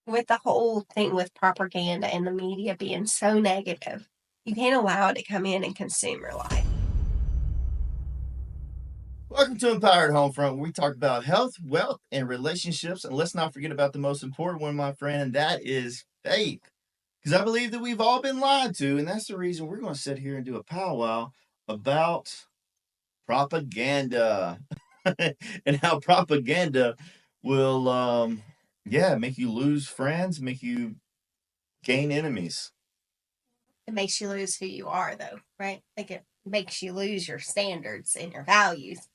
with the whole thing with propaganda and the media being so negative, you can't allow it to come in and consume your life. Welcome to Empowered Homefront, where we talk about health, wealth, and relationships. And let's not forget about the most important one, my friend, and that is faith. Because I believe that we've all been lied to, and that's the reason we're going to sit here and do a powwow about propaganda and how propaganda will, make you lose friends, make you gain enemies. It makes you lose who you are, though, right? Like it makes you lose your standards and your values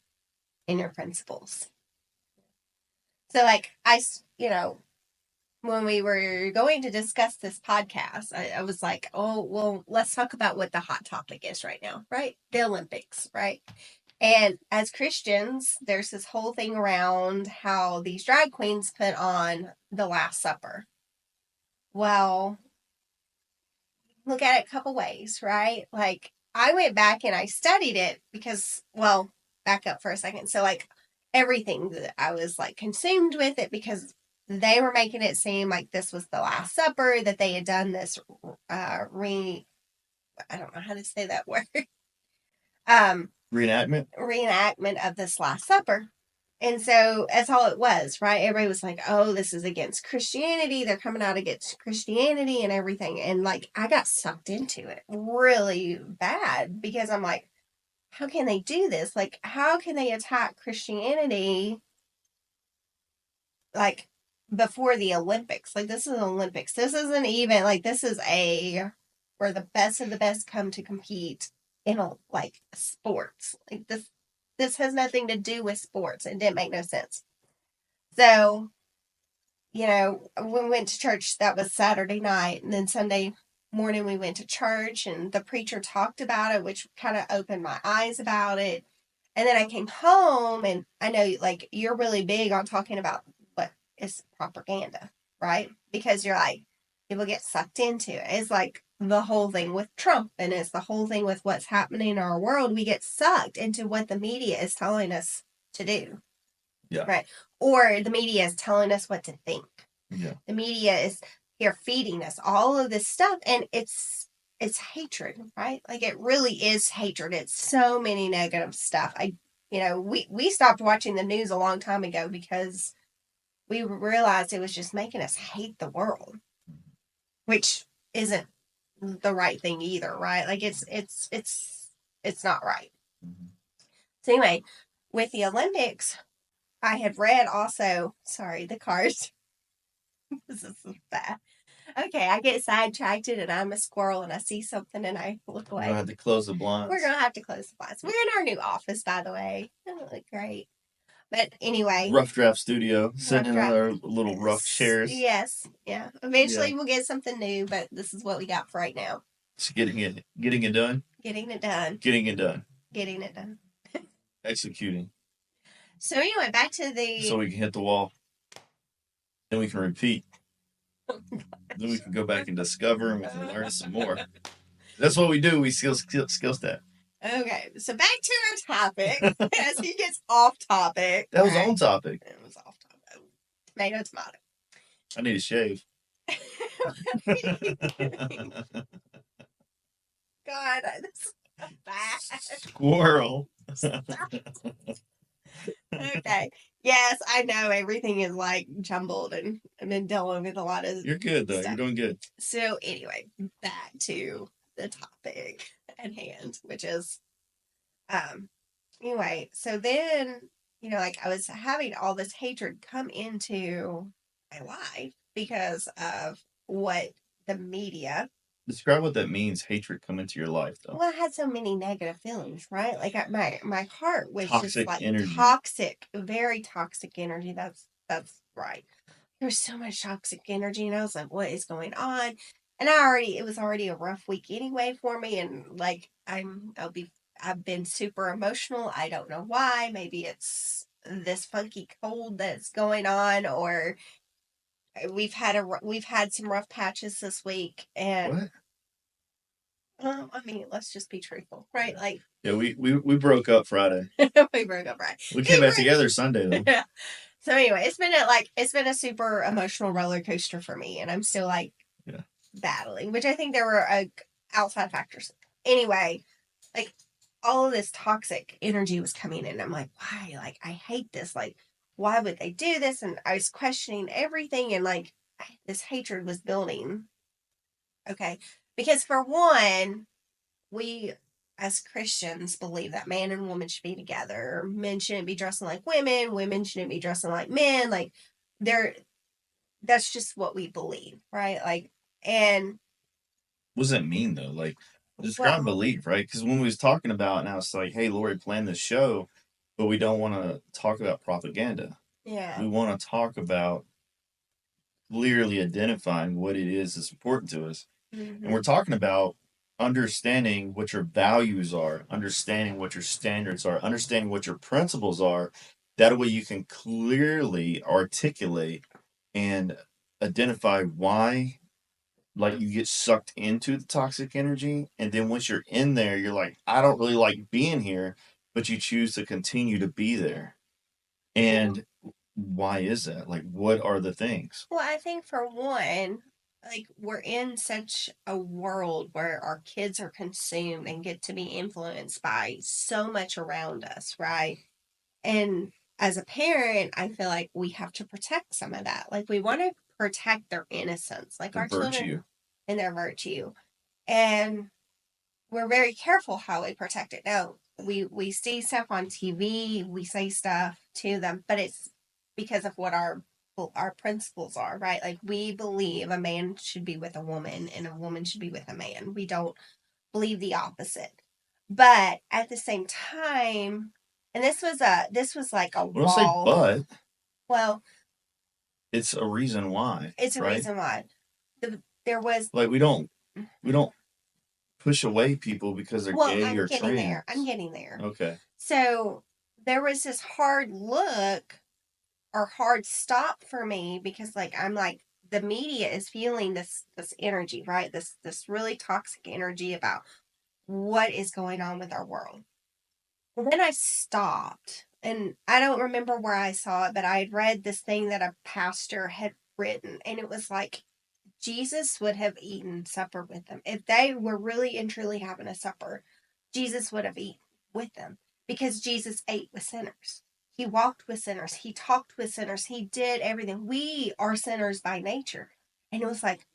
and your principles. So, like, when we were going to discuss this podcast, I was like, oh, well, let's talk about what the hot topic is right now, right? The Olympics, right? And as Christians, there's this whole thing around how these drag queens put on the Last Supper. Well, look at it a couple ways, right? Like, I went back and I studied it because, well, back up for a second. So, like, everything that I was like consumed with it because they were making it seem like this was the Last Supper, that they had done this I don't know how to say that word. Reenactment of this Last Supper. And so that's all it was, right? Everybody was like, oh, this is against Christianity. They're coming out against Christianity and everything. And like, I got sucked into it really bad because I'm like, how can they do this? Like, how can they attack Christianity like before the Olympics? Like, this is an Olympics. This isn't even like, this is where the best of the best come to compete in like sports. Like, this has nothing to do with sports. It didn't make no sense. So, when we went to church, that was Saturday night. And then Sunday morning, we went to church and the preacher talked about it, which kind of opened my eyes about it. And then I came home and I know like you're really big on talking about what is propaganda, right? Because you're like, people get sucked into it. It's like the whole thing with Trump and it's the whole thing with what's happening in our world. We get sucked into what the media is telling us to do. Yeah. Right. Or the media is telling us what to think. Yeah. The media is here feeding us all of this stuff and it's hatred, right? Like it really is hatred. It's so many negative stuff. We stopped watching the news a long time ago because we realized it was just making us hate the world, which isn't the right thing either, right? Like it's not right. Mm-hmm. So anyway, with the Olympics, I had read also, sorry, the cars. This is bad. Okay, I get sidetracked and I'm a squirrel and I see something and I look away. We're going to have to close the blinds. We're going to have to close the blinds. We're in our new office, by the way. Doesn't look great. But anyway. Rough draft studio. Sitting in our little rough chairs. Yes. Yeah. Eventually we'll get something new, but this is what we got for right now. Just getting it done. Getting it done. Getting it done. Getting it done. Executing. So anyway, back to the... So we can hit the wall. Then we can repeat. Then we can go back and discover and we can learn some more. That's what we do. We skill stat. Okay, so back to our topic. As he gets off topic. That was on topic. It was off topic. Tomato. I need a shave. God, that's bad. Squirrel. Okay. Yes, I know everything is like jumbled and I've been dealing with a lot of You're good though. stuff. You're doing good. So anyway, back to the topic at hand, which is anyway, so then, like I was having all this hatred come into my life because of what the media. Describe what that means, hatred come into your life, though. Well, I had so many negative feelings, right? Like my heart was toxic just like energy. Toxic, very toxic energy. That's right. There was so much toxic energy, and I was like, "What is going on?" And it was already a rough week anyway for me, and like I've been super emotional. I don't know why. Maybe it's this funky cold that's going on, or we've had some rough patches this week, and what? I mean, let's just be truthful, right? Like, yeah, we broke up Friday. We broke up Friday. We came back together Sunday though. Yeah. So anyway, it's been a super emotional roller coaster for me, and I'm still like battling, which I think there were outside factors. Anyway, like all of this toxic energy was coming in. I'm like, why? Like, I hate this. Like, why would they do this? And I was questioning everything, and like this hatred was building. Okay, because for one, we as Christians believe that man and woman should be together. Men shouldn't be dressing like women. Women shouldn't be dressing like men. Like, they're that's just what we believe, right? Like, and What does that mean though? Like, describe well, belief, right? Because when we was talking about, now it's like, hey, Lori planned this show, but we don't want to talk about propaganda. yeah. We want to talk about clearly identifying what it is that's important to us. And we're talking about understanding what your values are, understanding what your standards are, understanding what your principles are. That way you can clearly articulate and identify why, like, you get sucked into the toxic energy. And then once you're in there, you're like, I don't really like being here, but you choose to continue to be there. And why is that? Like, what are the things? Well, I think for one, like we're in such a world where our kids are consumed and get to be influenced by so much around us, right? And as a parent, I feel like we have to protect some of that. Like we want to protect their innocence, like The our children virtue. and their virtue. And we're very careful how we protect it. Now, we see stuff on TV, we say stuff to them, but it's because of what our principles are, right? Like we believe a man should be with a woman and a woman should be with a man. We don't believe the opposite. But at the same time, and this was like a We don't say wall. but, Well, it's a reason why, it's a right? reason why. There was Like, we don't push away people because they're well, gay I'm or getting trans. there. I'm getting there. Okay. So there was this hard look or hard stop for me because like I'm like the media is feeling this energy, right? This really toxic energy about what is going on with our world. And then I stopped and I don't remember where I saw it, but I had read this thing that a pastor had written and it was like Jesus would have eaten supper with them. If they were really and truly having a supper, Jesus would have eaten with them because Jesus ate with sinners. He walked with sinners. He talked with sinners. He did everything. We are sinners by nature. And it was like,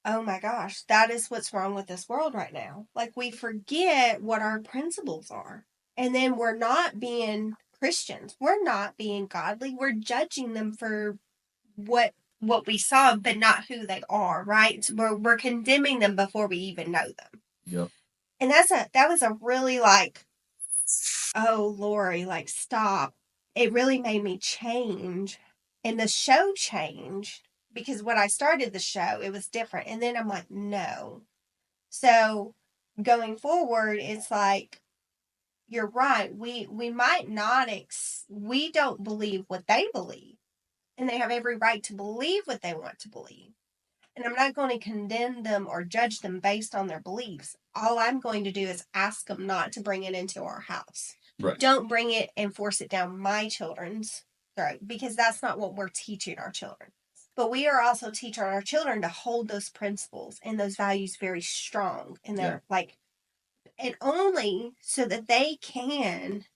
oh my gosh, that is what's wrong with this world right now. Like we forget what our principles are. And then we're not being Christians. We're not being godly. We're judging them for what we saw, but not who they are, right? So we're condemning them before we even know them. Yep. And that was a really like, oh Lori, like stop. It really made me change. And the show changed because when I started the show, it was different. And then I'm like, no. So going forward, it's like you're right. We might not we don't believe what they believe. And they have every right to believe what they want to believe. And I'm not going to condemn them or judge them based on their beliefs. All I'm going to do is ask them not to bring it into our house. Right. Don't bring it and force it down my children's throat because that's not what we're teaching our children. But we are also teaching our children to hold those principles and those values very strong. And they're like, and only so that they can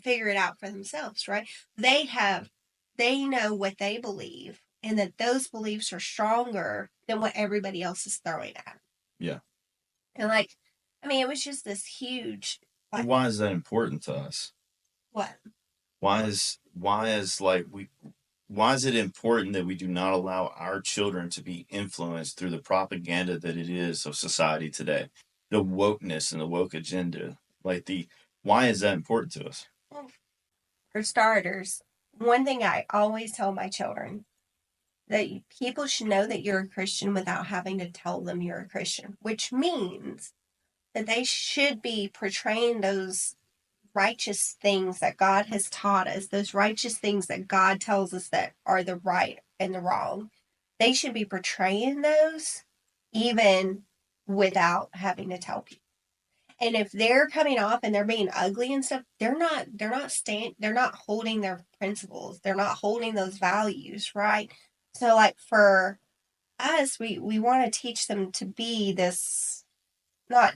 figure it out for themselves, right? They know what they believe and that those beliefs are stronger than what everybody else is throwing at them. Yeah. And like, I mean, it was just this huge. Like, and why is that important to us? What? Why is it important that we do not allow our children to be influenced through the propaganda that it is of society today? The wokeness and the woke agenda. Why is that important to us? Well, for starters, one thing I always tell my children that people should know that you're a Christian without having to tell them you're a Christian, which means that they should be portraying those righteous things that God has taught us, those righteous things that God tells us that are the right and the wrong. They should be portraying those even without having to tell people. And if they're coming off and they're being ugly and stuff, they're not holding their principles. They're not holding those values, right? So like for us, we want to teach them to be this not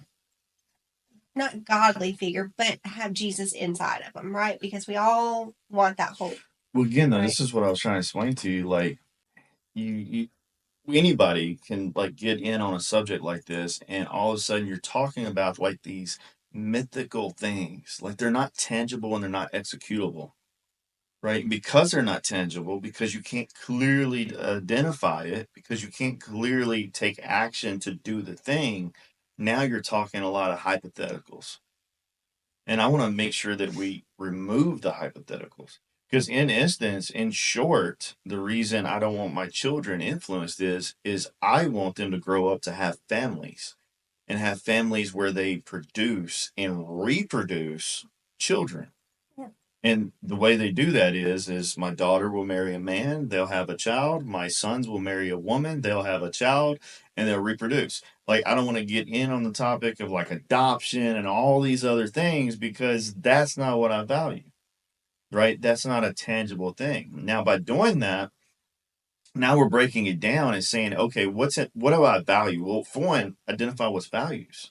not godly figure, but have Jesus inside of them, right? Because we all want that hope, Well, again, though, right? this is what I was trying to explain to you. Like, you anybody can like get in on a subject like this, and all of a sudden you're talking about like these mythical things, like they're not tangible and they're not executable, right? Because they're not tangible, because you can't clearly identify it, because you can't clearly take action to do the thing. Now you're talking a lot of hypotheticals. And I want to make sure that we remove the hypotheticals. Because in short, the reason I don't want my children influenced is I want them to grow up to have families and have families where they produce and reproduce children. Yeah. And the way they do that is my daughter will marry a man, they'll have a child. My sons will marry a woman, they'll have a child, and they'll reproduce. Like, I don't want to get in on the topic of like adoption and all these other things because that's not what I value, right? That's not a tangible thing. Now, by doing that, now we're breaking it down and saying, okay, what do I value? Well, for one, identify what's values.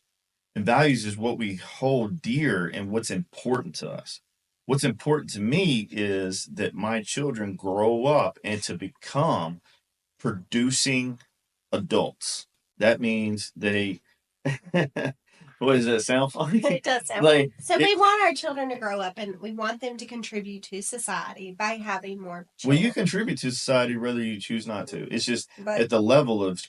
And values is what we hold dear and what's important to us. What's important to me is that my children grow up and to become producing adults. That means they, what does that sound funny? It does sound like so. We want our children to grow up, and we want them to contribute to society by having more well, children. you contribute to society whether you choose not to. It's just But at the level of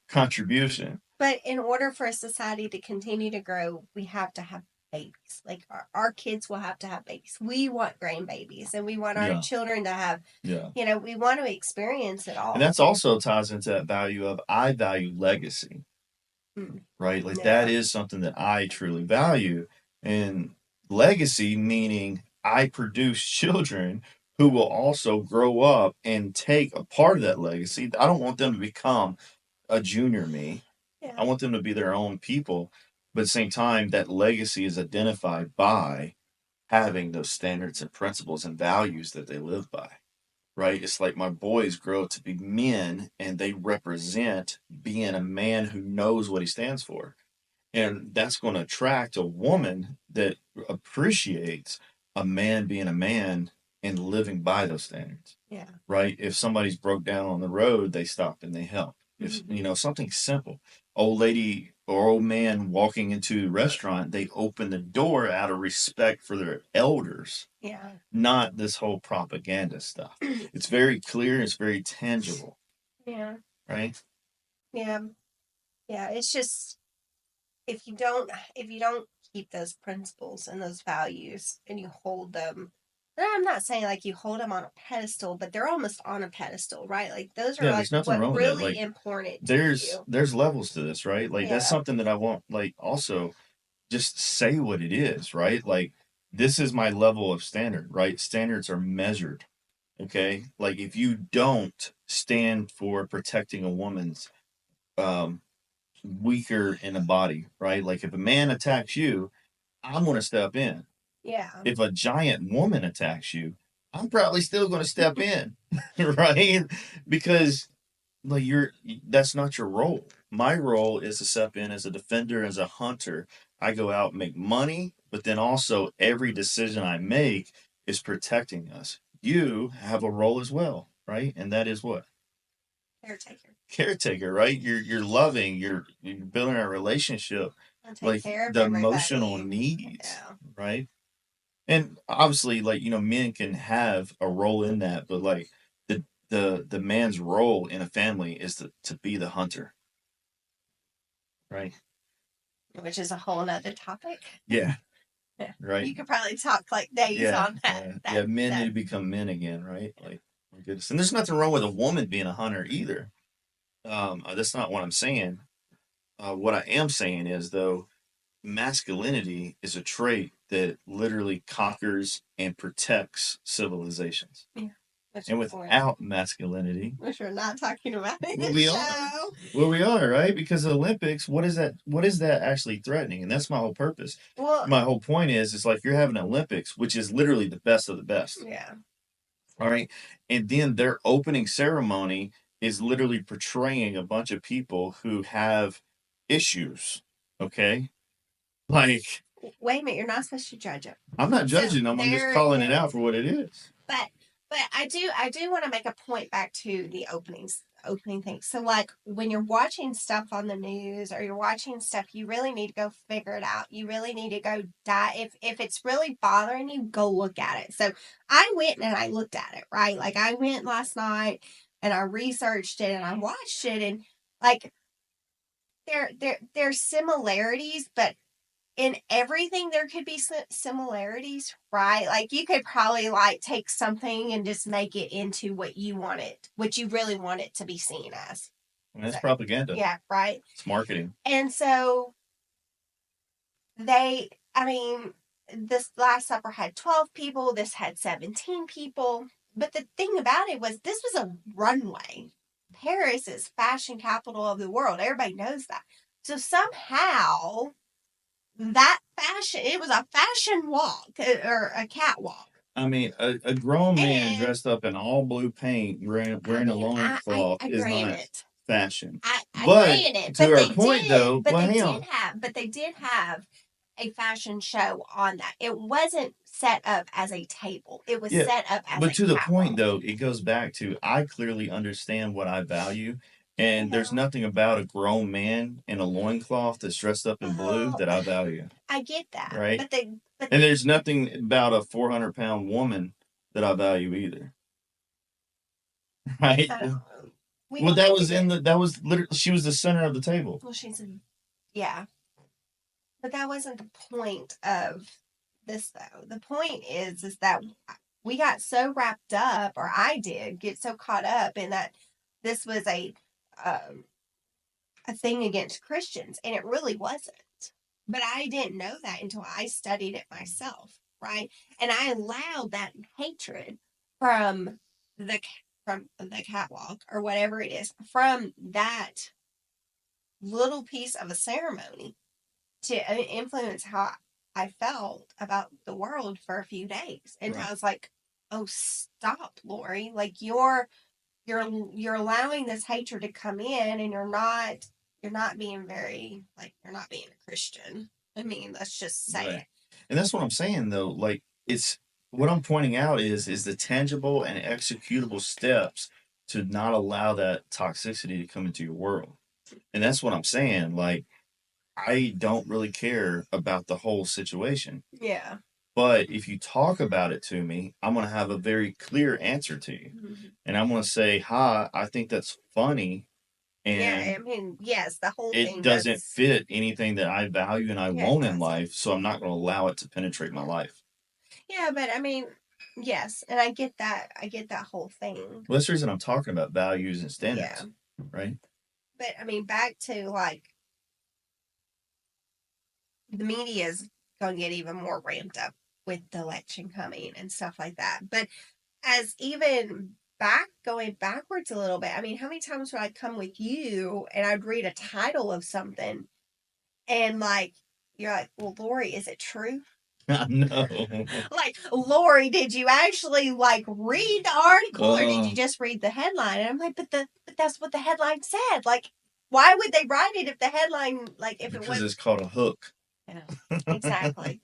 contribution. but in order for a society to continue to grow, we have to have babies. Like our kids will have to have babies. We want grandbabies, and we want our Yeah. children to have. Yeah. You know, we want to experience it all. And that's also ties into that value of I value legacy. Right? Like that is something that I truly value. And legacy meaning I produce children who will also grow up and take a part of that legacy. I don't want them to become a junior me. Yeah. I want them to be their own people. But at the same time, that legacy is identified by having those standards and principles and values that they live by. Right? It's like my boys grow up to be men and they represent being a man who knows what he stands for. And that's going to attract a woman that appreciates a man being a man and living by those standards. Yeah. Right? If somebody's broke down on the road, they stop and they help. If something simple, old lady or old man walking into a restaurant, they open the door out of respect for their elders. Yeah. Not this whole propaganda stuff. It's very clear, it's very tangible. Yeah. Right? Yeah. Yeah. It's just if you don't keep those principles and those values and you hold them, and I'm not saying like you hold them on a pedestal, but they're almost on a pedestal, right? Like those are like there's nothing wrong what with that. really Like, important to you. there's levels to this, right? Like that's Yeah. something that I want. Like also, just say what it is, right? Like this is my level of standard, right? Standards are measured. Okay, like if you don't stand for protecting a woman's weaker in the body, right? Like if a man attacks you, I'm going to step in. Yeah. If a giant woman attacks you, I'm probably still going to step in, right? Because like that's not your role. My role is to step in as a defender, as a hunter. I go out and make money, but then also every decision I make is protecting us. You have a role as well, right? And that is what? Caretaker, right? You're loving, you're building a relationship, Take like care of the everybody. emotional needs, Yeah. right? And obviously, like men can have a role in that, but like the man's role in a family is to be the hunter, right? Which is a whole nother topic. Yeah. Yeah. Right. You could probably talk like days on that. Men need to become men again, right? Like, my goodness. And there's nothing wrong with a woman being a hunter either. That's not what I'm saying. What I am saying is, though, masculinity is a trait that literally conquers and protects civilizations. Yeah. and without masculinity. Which we're not talking about in Well, the we show. are. Well, we are, right? Because the Olympics, what is that? What is that actually threatening? And that's my whole purpose. Well, my whole point is, it's like you're having Olympics, which is literally the best of the best. Yeah. All right. And then their opening ceremony is literally portraying a bunch of people who have issues. Okay. Like, wait a minute, you're not supposed to judge it. I'm not judging them. I'm just calling it out for what it is. But I do want to make a point back to the opening thing. So like when you're watching stuff on the news or you're watching stuff, you really need to go figure it out. You really need to go if it's really bothering you, go look at it. So I went and I looked at it, right? Like I went last night and I researched it and I watched it, and like there's similarities, but in everything there could be similarities, right? Like you could probably like take something and just make it into what you really want it to be seen as. And that's propaganda. Yeah, right. It's marketing. And so this Last Supper had 12 people, this had 17 people. But the thing about it was this was a runway. Paris is fashion capital of the world. Everybody knows that. So somehow that it was a fashion walk or a catwalk. I mean, a grown man dressed up in all blue paint wearing a loincloth is not fashion. But to our point, though, but they did have a fashion show on that. It wasn't set up as a table. It was set up as but to the point, though, it goes back to I clearly understand what I value. And there's nothing about a grown man in a loincloth that's dressed up in blue that I value. I get that. Right? And there's nothing about a 400-pound woman that I value either. Right? Well, that was literally, she was the center of the table. Well, yeah. But that wasn't the point of this, though. The point is that we got so wrapped up, or I did get so caught up in that this was a thing against Christians, and it really wasn't. But I didn't know that until I studied it myself, right? And I allowed that hatred from the catwalk or whatever it is, from that little piece of a ceremony, to influence how I felt about the world for a few days. And I was like, "Oh, stop, Lori! Like you're allowing this hatred to come in, and you're not being you're not being a Christian." I mean, let's just say it. And that's what I'm saying, though. Like, it's what I'm pointing out is the tangible and executable steps to not allow that toxicity to come into your world. And that's what I'm saying. Like, I don't really care about the whole situation. Yeah. But if you talk about it to me, I'm going to have a very clear answer to you. Mm-hmm. And I'm going to say, hi, I think that's funny. And yeah, I mean, yes, the whole thing. It doesn't fit anything that I value and I want in life, so I'm not going to allow it to penetrate my life. Yeah, but I mean, yes, and I get that. I get that whole thing. Well, that's the reason I'm talking about values and standards, right? But I mean, back to like the media is going to get even more ramped up with the election coming and stuff like that. But as even going backwards a little bit, I mean, how many times would I come with you and I'd read a title of something and like, you're like, well, Lori, is it true? No. Like, Lori, did you actually like read the article or did you just read the headline? And I'm like, but that's what the headline said. Like, why would they write it if the headline, like, if because it was... it's called a hook. Yeah, exactly.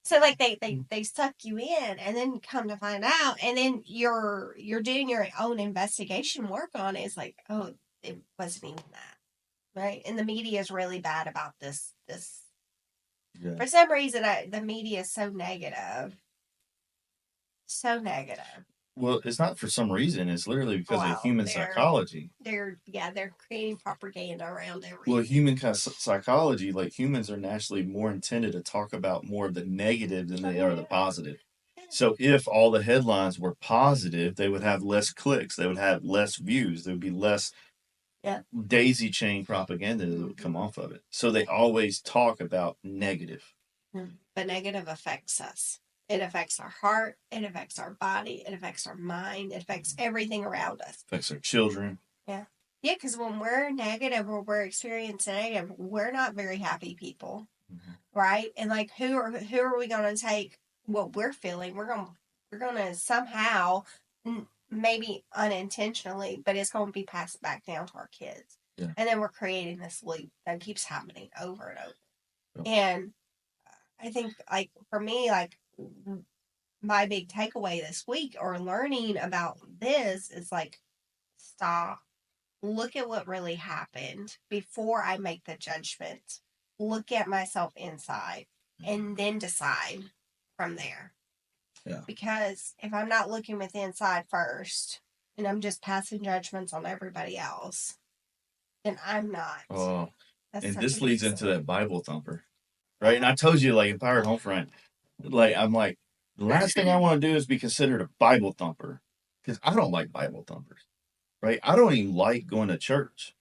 So like they suck you in, and then come to find out, and then you're doing your own investigation work on it. It's like, oh, it wasn't even that, right? And the media is really bad about this. Yeah. For some reason, the media is so negative. So negative. Well, it's not for some reason. It's literally because of human psychology. They're creating propaganda around everything. Well, human psychology, like humans are naturally more intended to talk about more of the negative than they are the positive. So if all the headlines were positive, they would have less clicks. They would have less views. There would be less daisy chain propaganda that would come off of it. So they always talk about negative. But negative affects us. It affects our heart. It affects our body. It affects our mind. It affects everything around us. Affects our children. Yeah. Yeah, because when we're negative or we're experiencing negative, we're not very happy people, right? And like, who are we going to take what we're feeling? We're gonna somehow, maybe unintentionally, but it's going to be passed back down to our kids, and then we're creating this loop that keeps happening over and over. And I think, like, for me, like, my big takeaway this week or learning about this is like, stop, look at what really happened before I make the judgment, look at myself inside, and then decide from there. Yeah. Because if I'm not looking with the inside first and I'm just passing judgments on everybody else, then I'm not. Oh, That's and such this a leads big into sin. that Bible thumper, right? And I told you, like, Empowered Homefront, like, I'm like, the last thing I want to do is be considered a Bible thumper, because I don't like Bible thumpers, right? I don't even like going to church.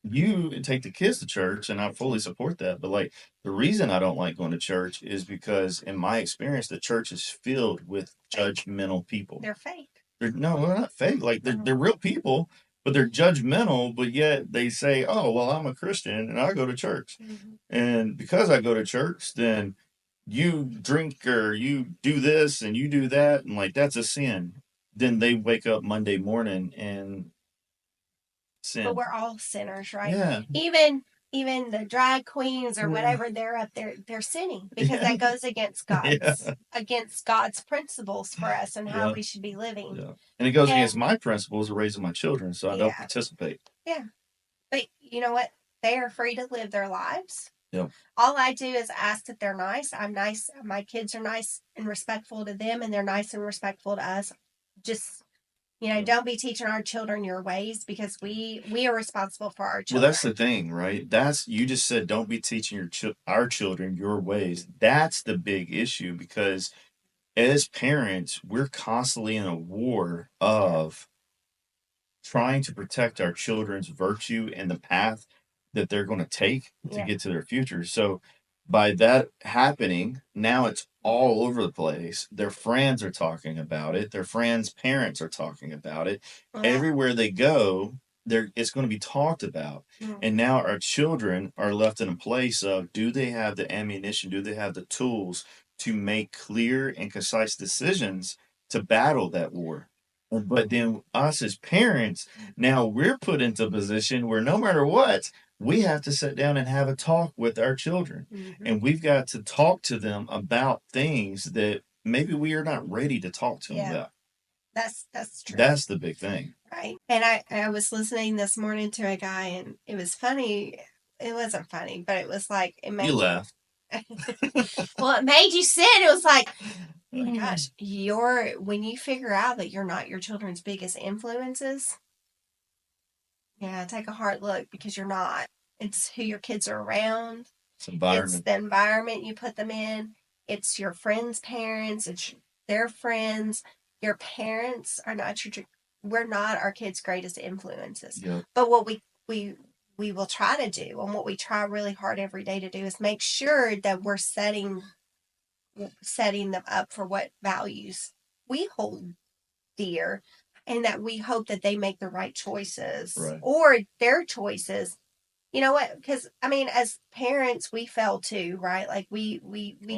You take the kids to church, and I fully support that. But like, the reason I don't like going to church is because, in my experience, the church is filled with judgmental people. They're fake. No, they're not fake. Like, they're real people, but they're judgmental. But yet they say, "Oh, well, I'm a Christian and I go to church, and because I go to church, then you drink or you do this and you do that, and like that's a sin." Then they wake up Monday morning and sin. But we're all sinners, right? Yeah. Even the drag queens or whatever, they're up there, they're sinning because that goes against God's principles for us and how we should be living. Yeah. And it goes against my principles of raising my children, so I don't participate. Yeah. But you know what? They are free to live their lives. Yeah. All I do is ask that they're nice. I'm nice. My kids are nice and respectful to them, and they're nice and respectful to us. Just, don't be teaching our children your ways, because we are responsible for our children. Well, that's the thing, right? You just said, don't be teaching our children your ways. That's the big issue, because as parents, we're constantly in a war of trying to protect our children's virtue and the path that they're going to take to get to their future. So by that happening, now it's all over the place. Their friends are talking about it. Their friends' parents are talking about it. Everywhere they go, it's going to be talked about. And now our children are left in a place of, do they have the ammunition? Do they have the tools to make clear and concise decisions to battle that war? But then us as parents, now we're put into a position where no matter what, we have to sit down and have a talk with our children. And we've got to talk to them about things that maybe we are not ready to talk to them about. That's true. That's the big thing. Right. And I was listening this morning to a guy, and it was funny. It wasn't funny, but it was like, it made you laughed. Well, it made you sit. It was like, oh my gosh, when you figure out that you're not your children's biggest influences, take a hard look, because you're not. It's who your kids are around. It's the environment you put them in. It's your friends' parents. It's their friends. Your parents are not we're not our kids' greatest influences. Yep. But what we will try to do, and what we try really hard every day to do, is make sure that we're setting them up for what values we hold dear, and that we hope that they make the right choices, or their choices. You know what? Because as parents, we fail too, right? Like we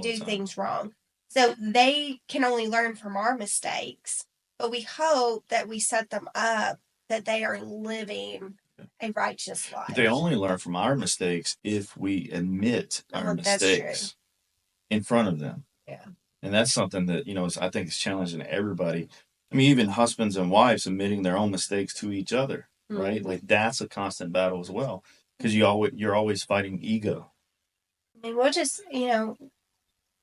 do things wrong, so they can only learn from our mistakes. But we hope that we set them up that they are living a righteous life. But they only learn from our mistakes if we admit our mistakes in front of them. Yeah. And that's something that, I think is challenging to everybody. Even husbands and wives admitting their own mistakes to each other, right? Mm-hmm. Like, that's a constant battle as well, because you're always fighting ego. We'll just,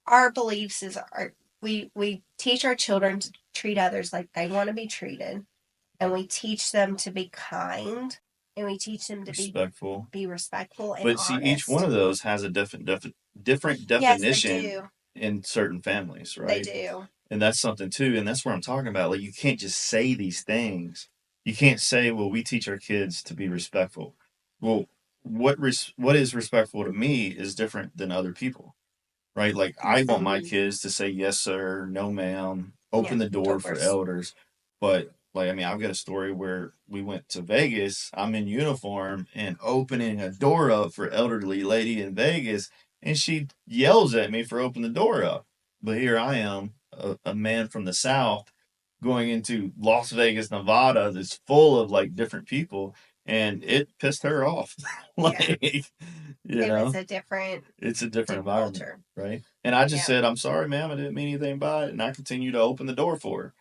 our beliefs is we teach our children to treat others like they want to be treated, and we teach them to be kind, and we teach them to be respectful and honest. See, each one of those has a different definition. Yes, they do. In certain families, right? They do. And that's something too, and that's what I'm talking about. Like, you can't just say these things. You can't say, well, we teach our kids to be respectful. Well, what is respectful to me is different than other people, right? Like I want my kids to say yes, sir, no, ma'am, open the door for doors. elders. But like, I mean, I've got a story where we went to Vegas. I'm in uniform and opening a door up for elderly lady in Vegas, and she yells at me for opening the door up. But here I am, a man from the South, going into Las Vegas, Nevada, that's full of like different people, and it pissed her off. Like, you It was know, a different it's a different environment, culture. right? And I just Yeah. said, I'm sorry, ma'am, I didn't mean anything by it, and I continue to open the door for her,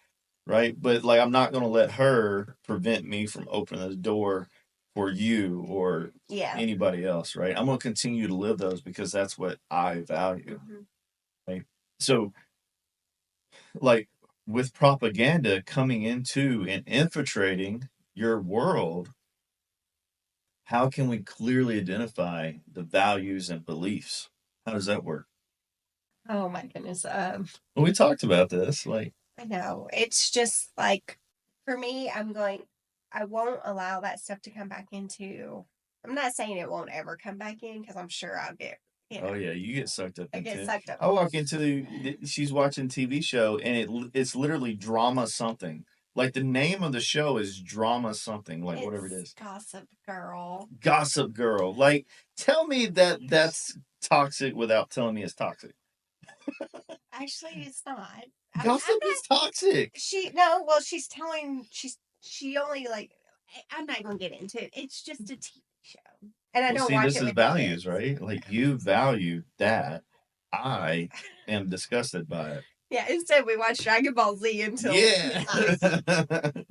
right? But like, I'm not going to let her prevent me from opening the door for you or Yeah. anybody else, right? I'm going to continue to live those because that's what I value, Mhm. right? So, like, with propaganda coming into and infiltrating your world, how can we clearly identify the values and beliefs? How does that work? Oh my goodness. Well, we talked about this. Like, I know. It's just like for me, I won't allow that stuff to come back into. I'm not saying it won't ever come back in because I'm sure I'll get, oh yeah, you get sucked up I get into it. sucked up. I walk into she's watching TV show and it's literally drama something. Like the name of the show is drama something, like whatever it It's is. Gossip Girl. Gossip Girl. Like, tell me that that's toxic without telling me it's toxic. Actually, it's not. I'm Gossip not. is toxic. Well, she only like. I'm not gonna get into it. It's just a TV show, and I Well, don't see, watch this it is with the values, kids. right? Like you value that. I am disgusted by it. Yeah, instead we watch Dragon Ball Z until Yeah. midnight.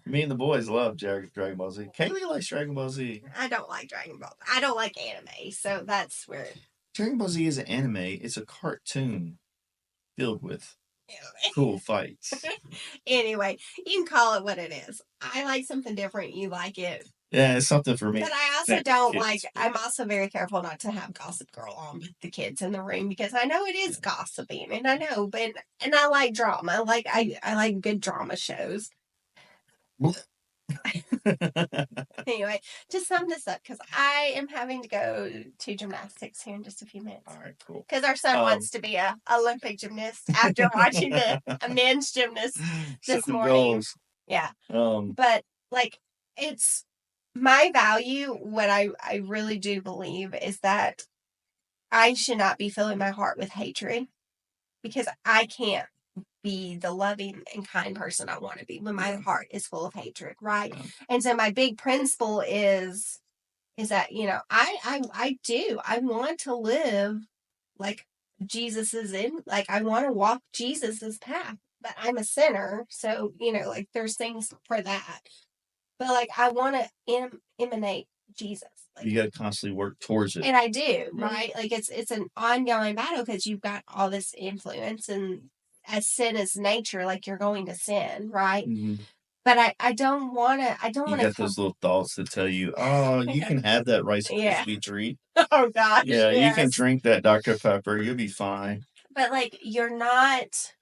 Me and the boys love Dragon Ball Z. Kaylee likes Dragon Ball Z. I don't like Dragon Ball. I don't like anime, so that's where. Dragon Ball Z is an anime. It's a cartoon filled with cool fights. Anyway, you can call it what it is. I like something different. You like it. Yeah, it's something for me. But I also don't like. I'm also very careful not to have Gossip Girl on with the kids in the room because I know it is gossiping, and I know, but and I like drama. Like I like good drama shows. Anyway, to sum this up, because I am having to go to gymnastics here in just a few minutes. All right, cool. Because our son wants to be a Olympic gymnast after watching a men's gymnast this morning. Goals. Yeah. But like it's my value, what I really do believe is that I should not be filling my heart with hatred because I can't be the loving and kind person I want to be when my heart is full of hatred, right? Yeah. And so my big principle is that, I want to live like Jesus is in, like I want to walk Jesus's path, but I'm a sinner. So, like there's things for that, but like I want to emanate Jesus. Like, you got to constantly work towards it. And I do, right? Like it's an ongoing battle because you've got all this influence and as sin is nature, like you're going to sin, right? Mm-hmm. But I don't want to. I don't want to. You got those little thoughts that tell you, "Oh, you can have that Rice Krispie treat." Oh gosh. Yeah, yes. You can drink that Dr. Pepper. You'll be fine. But like, you're not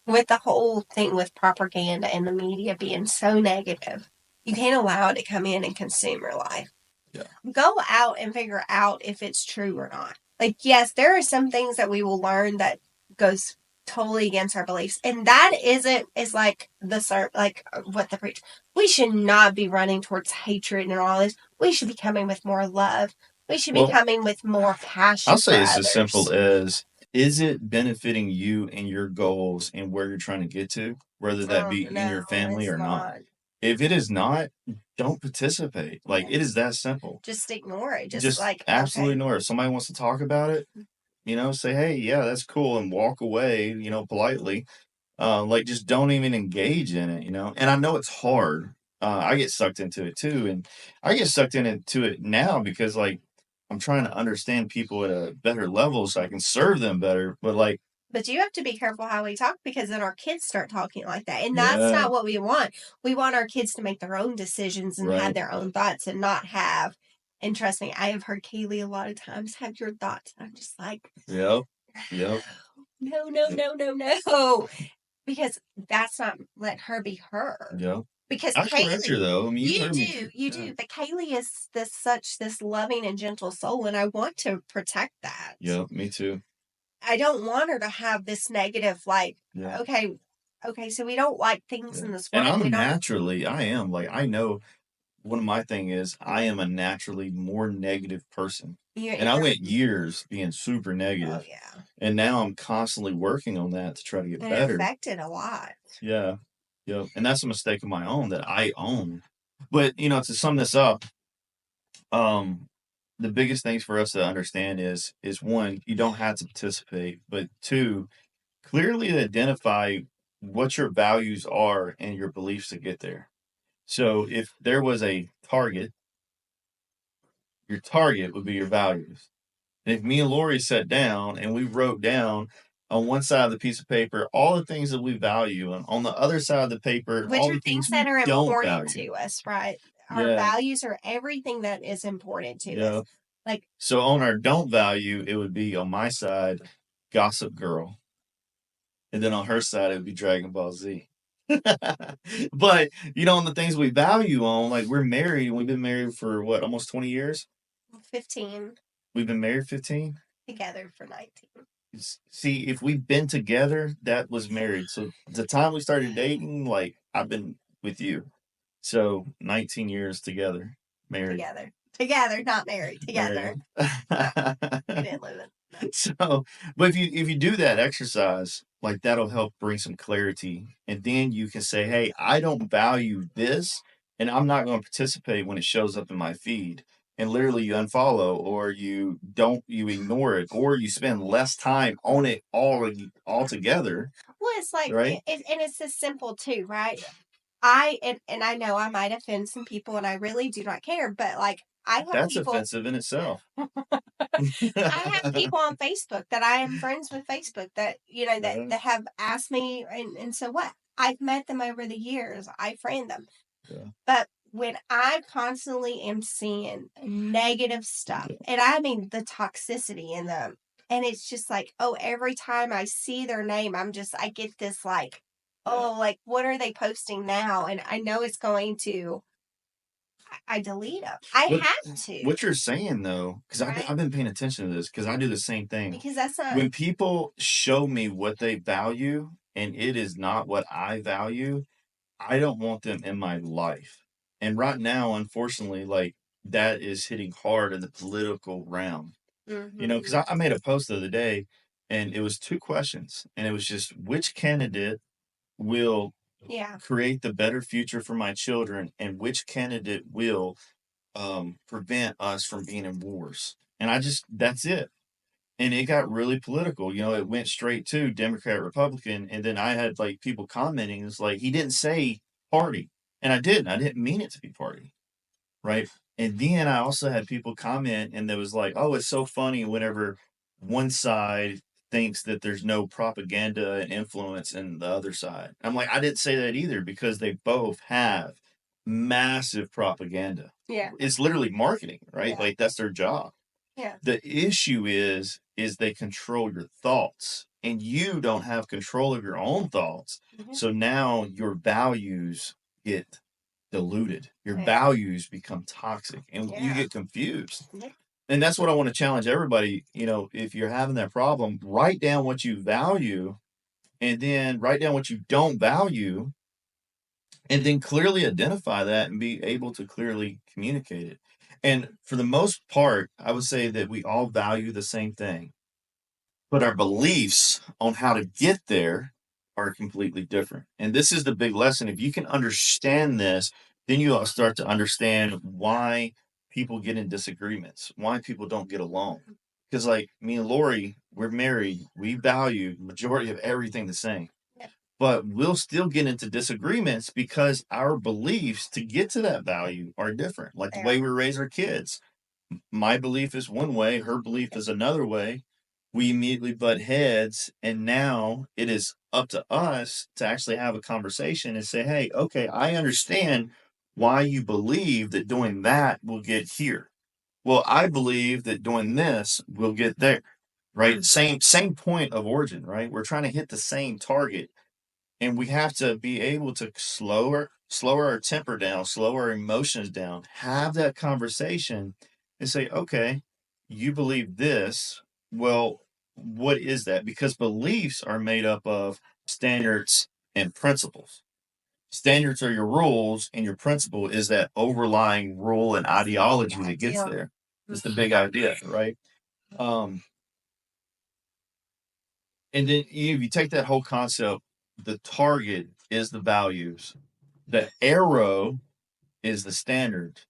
with the whole thing with propaganda and the media being so negative. You can't allow it to come in and consume your life. Yeah. Go out and figure out if it's true or not. Like, yes, there are some things that we will learn that goes totally against our beliefs, and that is like what the preach. We should not be running towards hatred and all this. We should be coming with more love. We should be coming with more passion. I'll say it's as simple as: is it benefiting you and your goals and where you're trying to get to, whether that be in your family or not? If it is not, don't participate. Like, it is that simple. Just ignore it. Just like absolutely ignore it. If somebody wants to talk about it, say, hey, yeah, that's cool, and walk away, politely. Like, just don't even engage in it, And I know it's hard. I get sucked into it too, and I get sucked into it now because like I'm trying to understand people at a better level so I can serve them better. But you have to be careful how we talk because then our kids start talking like that. And that's not what we want. We want our kids to make their own decisions and have their own thoughts and not have. And trust me, I have heard Kaylee a lot of times have your thoughts. I'm just like, yep. No. Because that's not, let her be her. Yep. Because I correct her though. I mean, you do. But Kaylee is this loving and gentle soul, and I want to protect that. Yeah, me too. I don't want her to have this negative, like, Yeah. okay, so we don't like things Yeah. in this And world. I'm We don't, naturally, I am like, I know one of my thing is I am a naturally more negative person. And I you're, went years being super oh, negative. yeah. And now I'm constantly working on that to try to get And it better. affected a lot. Yeah. Yep. And that's a mistake of my own that I own. But, you know, to sum this up, um, the biggest things for us to understand is one, you don't have to participate, but two, clearly identify what your values are and your beliefs to get there. So if there was a target, your target would be your values. And if me and Lori sat down and we wrote down on one side of the piece of paper all the things that we value, and on the other side of the paper Which all are the things things that we are don't important value. to us, right? Our Yeah, values are everything that is important to us. yeah. Like, So on our don't value, it would be on my side, Gossip Girl, and then on her side, it would be Dragon Ball Z. But you know, on the things we value on, like we're married, we've been married for what, almost 20 years? 15, We've been married 15. together for 19. See, if we've been together, that was married. So the time we started dating, like I've been with you. So 19 years together, married, Together, not married. Together. married. No, we didn't live it. No. So, but if you do that exercise, like that'll help bring some clarity, and then you can say, "Hey, I don't value this, and I'm not going to participate when it shows up in my feed." And literally, you unfollow, or you ignore it, or you spend less time on it altogether, Well, it's like, right? and it's this simple too, right? And I know I might offend some people, and I really do not care, but like, I have That's people. offensive in itself. I have people on Facebook that I am friends with Facebook that, Yeah, that have asked me, and so what? I've met them over the years. I friend them. yeah, But when I constantly am seeing negative stuff, yeah. and I mean the toxicity in them, and it's just like, oh, every time I see their name, I get this like, oh, like, what are they posting now? And I know it's going to, I delete them. I What have to, what you're saying though, because I've been, right? I've been paying attention to this because I do the same thing. Because that's not, When people show me what they value and it is not what I value, I don't want them in my life. And right now, unfortunately, like that is hitting hard in the political realm. You know, because mm-hmm, I made a post the other day and it was two questions, and it was just which candidate will yeah, create the better future for my children and which candidate will prevent us from being in wars. And I just, that's it. And it got really political. You know, it went straight to Democrat, Republican. And then I had like people commenting, it's like, he didn't say party. And I didn't. I didn't mean it to be party. Right. And then I also had people comment and there was like, oh, it's so funny whenever one side thinks that there's no propaganda and influence in the other side. I'm like, I didn't say that either because they both have massive propaganda. yeah, It's literally marketing, right? yeah, Like that's their job. yeah, The issue is they control your thoughts and you don't have control of your own thoughts. mm-hmm, So now your values get diluted. Your yeah, values become toxic and you yeah, get confused. yeah, And that's what I want to challenge everybody. You know, if you're having that problem, write down what you value and then write down what you don't value and then clearly identify that and be able to clearly communicate it. And for the most part, I would say that we all value the same thing, but our beliefs on how to get there are completely different. And this is the big lesson. If you can understand this, then you'll start to understand why people get in disagreements, why people don't get along. Because, like me and Lori, we're married, we value the majority of everything the same, yeah, but we'll still get into disagreements because our beliefs to get to that value are different. Like the yeah, way we raise our kids, my belief is one way, her belief is another way. We immediately butt heads, and now it is up to us to actually have a conversation and say, hey, okay, I understand why you believe that doing that will get here. Well, I believe that doing this will get there. Right? Same point of origin, right? We're trying to hit the same target, and we have to be able to slower our temper down, slow our emotions down, have that conversation and say, okay, you believe this. Well, what is that? Because beliefs are made up of standards and principles. Standards are your rules, and your principle is that overlying rule and ideology that gets there. It's the big idea, right? Um, and then if you take that whole concept, the target is the values, the arrow is the standard,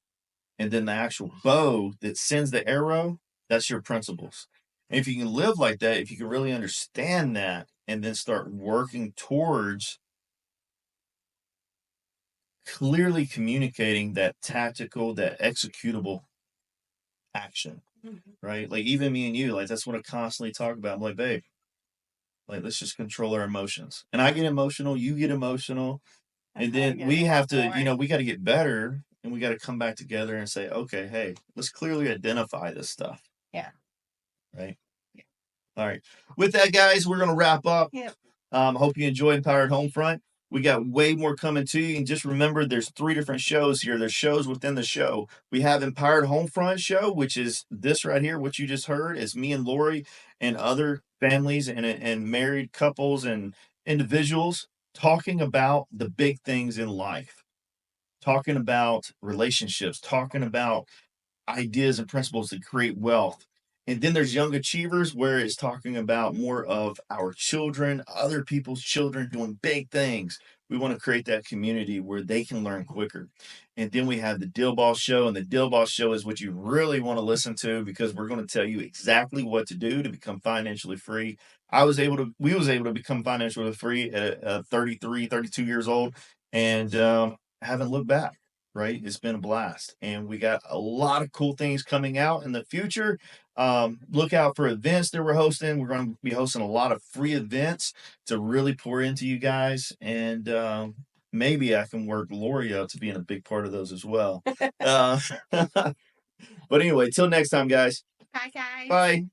and then the actual bow that sends the arrow, that's your principles. And if you can live like that, if you can really understand that, and then start working towards clearly communicating that tactical, that executable action, right? Like even me and you, like that's what I constantly talk about. I'm like, babe, like let's just control our emotions. And I get emotional, you get emotional, and then we have to, we got to get better, and we got to come back together and say, okay, hey, let's clearly identify this stuff. Yeah. Right. Yeah. All right. With that, guys, we're gonna wrap up. Yep. Hope you enjoyed Empowered Homefront. We got way more coming to you. And just remember, there's 3 different shows here. There's shows within the show. We have Empowered Homefront show, which is this right here. What you just heard is me and Lori and other families and married couples and individuals talking about the big things in life, talking about relationships, talking about ideas and principles that create wealth. And then there's Young Achievers, where it's talking about more of our children, other people's children doing big things. We want to create that community where they can learn quicker. And then we have the Deal Boss Show, and the Deal Boss Show is what you really want to listen to, because we're going to tell you exactly what to do to become financially free. We was able to become financially free at 33, 32 years old, and haven't looked back. Right, it's been a blast, and we got a lot of cool things coming out in the future. Look out for events that we're hosting. We're going to be hosting a lot of free events to really pour into you guys, and maybe I can work Lori up to being a big part of those as well. But anyway, till next time, guys. Bye, guys. Bye.